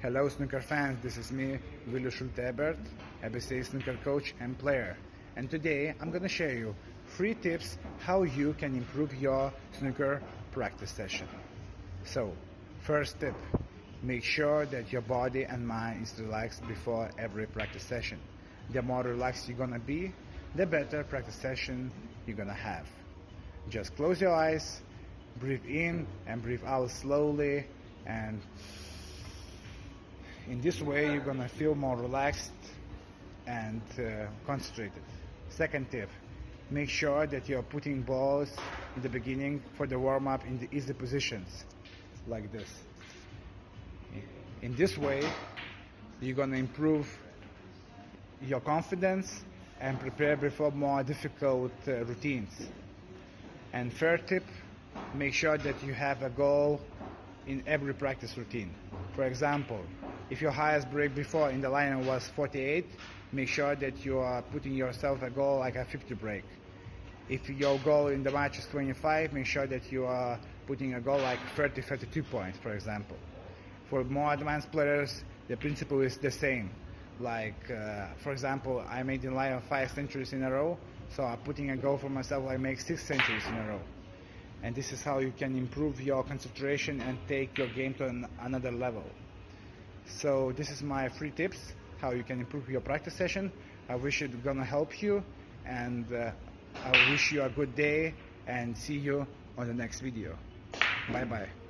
Hello snooker fans, this is me, Willy Schulte-Ebert, ABC snooker coach and player. And today I'm gonna share you 3 tips how you can improve your snooker practice session. So, first tip, make sure that your body and mind is relaxed before every practice session. The more relaxed you're gonna be, the better practice session you're gonna have. Just close your eyes, breathe in and breathe out slowly, and in this way you're gonna feel more relaxed and concentrated. Second tip, make sure that you're putting balls in the beginning for the warm-up in the easy positions, like this. In this way, you're gonna improve your confidence and prepare before more difficult routines. And third tip, make sure that you have a goal in every practice routine. For example, if your highest break before in the lineup was 48, make sure that you are putting yourself a goal like a 50 break. If your goal in the match is 25, make sure that you are putting a goal like 32 points, for example. For more advanced players, the principle is the same. Like, for example, I made in lineup 5 centuries in a row, so I'm putting a goal for myself like make 6 centuries in a row. And this is how you can improve your concentration and take your game to another level. So this is my 3 tips how you can improve your practice session. I wish it's gonna help you, and I wish you a good day and see you on the next video. Bye bye.